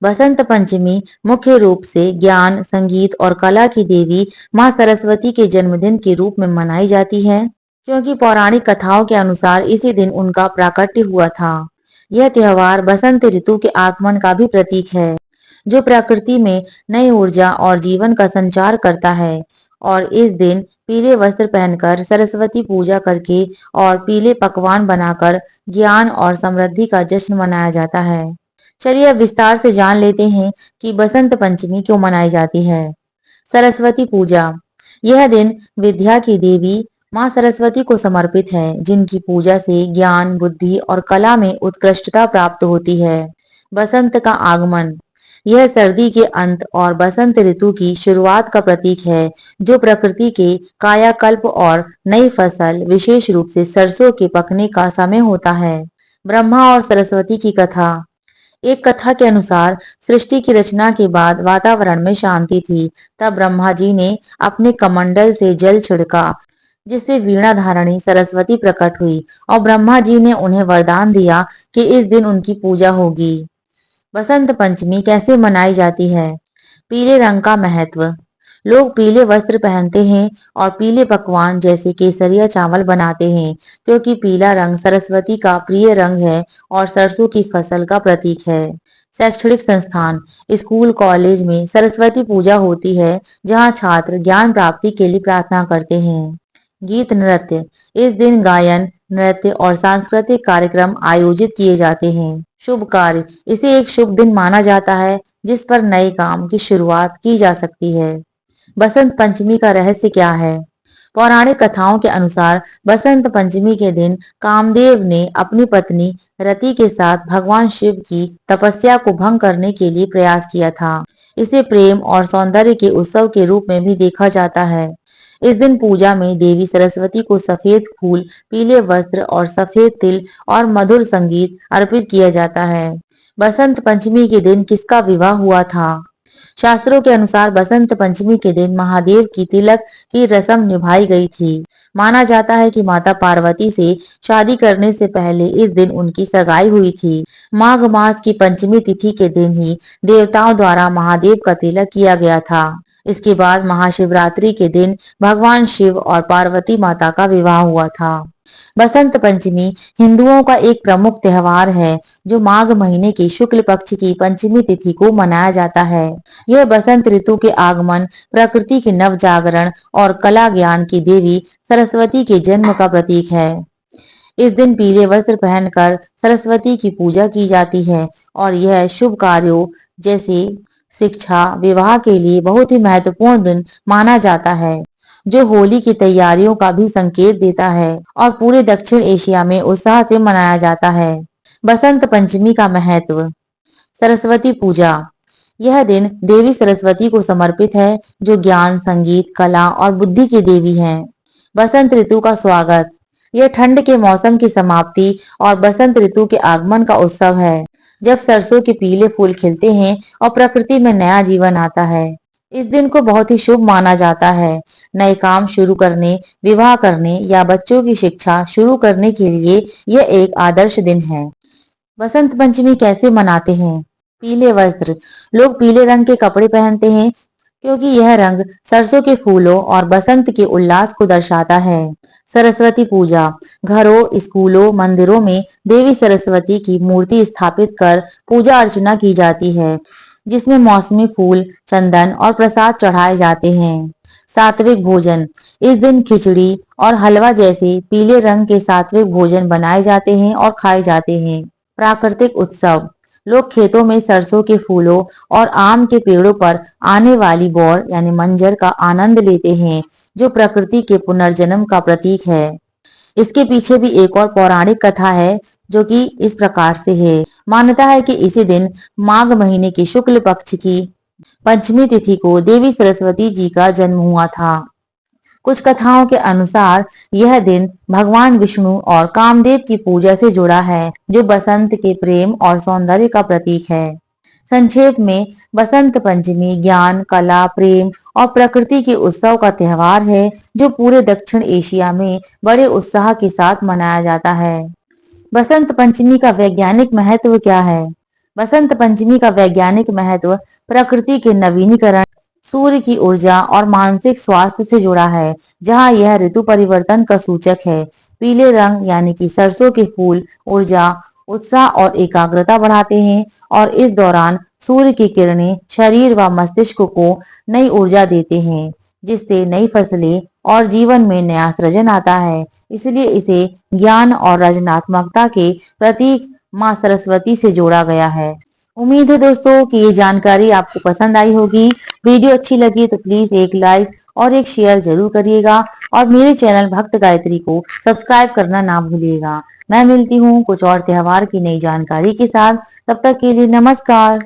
बसंत पंचमी मुख्य रूप से ज्ञान, संगीत और कला की देवी मां सरस्वती के जन्मदिन के रूप में मनाई जाती है, क्योंकि पौराणिक कथाओं के अनुसार इसी दिन उनका प्राकट्य हुआ था। यह त्योहार बसंत ऋतु के आगमन का भी प्रतीक है, जो प्रकृति में नई ऊर्जा और जीवन का संचार करता है। और इस दिन पीले वस्त्र पहनकर, सरस्वती पूजा करके और पीले पकवान बनाकर ज्ञान और समृद्धि का जश्न मनाया जाता है। चलिए अब विस्तार से जान लेते हैं कि बसंत पंचमी क्यों मनाई जाती है। सरस्वती पूजा। यह दिन विद्या की देवी मां सरस्वती को समर्पित है, जिनकी पूजा से ज्ञान, बुद्धि और कला में उत्कृष्टता प्राप्त होती है। बसंत का आगमन। यह सर्दी के अंत और बसंत ऋतु की शुरुआत का प्रतीक है, जो प्रकृति के कायाकल्प और नई फसल, विशेष रूप से सरसों के पकने का समय होता है। ब्रह्मा और सरस्वती की कथा। एक कथा के अनुसार सृष्टि की रचना के बाद वातावरण में शांति थी। तब ब्रह्मा जी ने अपने कमंडल से जल छिड़का, जिससे वीणा धारणी सरस्वती प्रकट हुई और ब्रह्मा जी ने उन्हें वरदान दिया कि इस दिन उनकी पूजा होगी। बसंत पंचमी कैसे मनाई जाती है? पीले रंग का महत्व। लोग पीले वस्त्र पहनते हैं और पीले पकवान जैसे केसरिया चावल बनाते हैं, क्योंकि पीला रंग सरस्वती का प्रिय रंग है और सरसों की फसल का प्रतीक है। शैक्षणिक संस्थान, स्कूल, कॉलेज में सरस्वती पूजा होती है, जहां छात्र ज्ञान प्राप्ति के लिए प्रार्थना करते हैं। गीत, नृत्य। इस दिन गायन, नृत्य और सांस्कृतिक कार्यक्रम आयोजित किए जाते हैं। शुभ कार्य। इसे एक शुभ दिन माना जाता है, जिस पर नए काम की शुरुआत की जा सकती है। बसंत पंचमी का रहस्य क्या है? पौराणिक कथाओं के अनुसार बसंत पंचमी के दिन कामदेव ने अपनी पत्नी रति के साथ भगवान शिव की तपस्या को भंग करने के लिए प्रयास किया था। इसे प्रेम और सौंदर्य के उत्सव के रूप में भी देखा जाता है। इस दिन पूजा में देवी सरस्वती को सफेद फूल, पीले वस्त्र और सफेद तिल और मधुर संगीत अर्पित किया जाता है। बसंत पंचमी के दिन किसका विवाह हुआ था? शास्त्रों के अनुसार बसंत पंचमी के दिन महादेव की तिलक की रस्म निभाई गई थी। माना जाता है कि माता पार्वती से शादी करने से पहले इस दिन उनकी सगाई हुई थी। माघ मास की पंचमी तिथि के दिन ही देवताओं द्वारा महादेव का तिलक किया गया था। इसके बाद महाशिवरात्रि के दिन भगवान शिव और पार्वती माता का विवाह हुआ था। बसंत पंचमी हिंदुओं का एक प्रमुख त्योहार है, जो माघ महीने की शुक्ल पक्ष की पंचमी तिथि को मनाया जाता है। यह बसंत ऋतु के आगमन, प्रकृति के नव जागरण और कला ज्ञान की देवी सरस्वती के जन्म का प्रतीक है। इस दिन पीले वस्त्र पहनकर सरस्वती की पूजा की जाती है और यह शुभ कार्यों जैसे शिक्षा, विवाह के लिए बहुत ही महत्वपूर्ण दिन माना जाता है, जो होली की तैयारियों का भी संकेत देता है और पूरे दक्षिण एशिया में उत्साह से मनाया जाता है। बसंत पंचमी का महत्व। सरस्वती पूजा। यह दिन देवी सरस्वती को समर्पित है, जो ज्ञान, संगीत, कला और बुद्धि की देवी हैं। बसंत ऋतु का स्वागत। यह ठंड के मौसम की समाप्ति और बसंत ऋतु के आगमन का उत्सव है, जब सरसों के पीले फूल खिलते हैं और प्रकृति में नया जीवन आता है। इस दिन को बहुत ही शुभ माना जाता है। नए काम शुरू करने, विवाह करने या बच्चों की शिक्षा शुरू करने के लिए यह एक आदर्श दिन है। बसंत पंचमी कैसे मनाते हैं? पीले वस्त्र। लोग पीले रंग के कपड़े पहनते हैं, क्योंकि यह रंग सरसों के फूलों और बसंत के उल्लास को दर्शाता है। सरस्वती पूजा। घरों, स्कूलों, मंदिरों में देवी सरस्वती की मूर्ति स्थापित कर पूजा अर्चना की जाती है, जिसमें मौसमी फूल, चंदन और प्रसाद चढ़ाए जाते हैं। सात्विक भोजन। इस दिन खिचड़ी और हलवा जैसे पीले रंग के सात्विक भोजन बनाए जाते हैं और खाए जाते हैं। प्राकृतिक उत्सव। लोग खेतों में सरसों के फूलों और आम के पेड़ों पर आने वाली बौर यानी मंजर का आनंद लेते हैं, जो प्रकृति के पुनर्जन्म का प्रतीक है। इसके पीछे भी एक और पौराणिक कथा है, जो कि इस प्रकार से है। मान्यता है कि इसी दिन माघ महीने की शुक्ल पक्ष की पंचमी तिथि को देवी सरस्वती जी का जन्म हुआ था। कुछ कथाओं के अनुसार यह दिन भगवान विष्णु और कामदेव की पूजा से जुड़ा है, जो बसंत के प्रेम और सौंदर्य का प्रतीक है। संक्षेप में, बसंत पंचमी ज्ञान, कला, प्रेम और प्रकृति के उत्सव का त्योहार है, जो पूरे दक्षिण एशिया में बड़े उत्साह के साथ मनाया जाता है। बसंत पंचमी का वैज्ञानिक महत्व क्या है? बसंत पंचमी का वैज्ञानिक महत्व प्रकृति के नवीनीकरण, सूर्य की ऊर्जा और मानसिक स्वास्थ्य से जुड़ा है, जहां यह ऋतु परिवर्तन का सूचक है। पीले रंग यानी कि सरसों के फूल ऊर्जा, उत्साह और एकाग्रता बढ़ाते हैं और इस दौरान सूर्य की किरणें शरीर व मस्तिष्क को नई ऊर्जा देते हैं, जिससे नई फसलें और जीवन में नया सृजन आता है। इसलिए इसे ज्ञान और रचनात्मकता के प्रतीक माँ सरस्वती से जोड़ा गया है। उम्मीद है दोस्तों कि ये जानकारी आपको पसंद आई होगी। वीडियो अच्छी लगी तो प्लीज एक लाइक और एक शेयर जरूर करिएगा और मेरे चैनल भक्त गायत्री को सब्सक्राइब करना ना भूलिएगा। मैं मिलती हूँ कुछ और त्योहार की नई जानकारी के साथ। तब तक के लिए नमस्कार।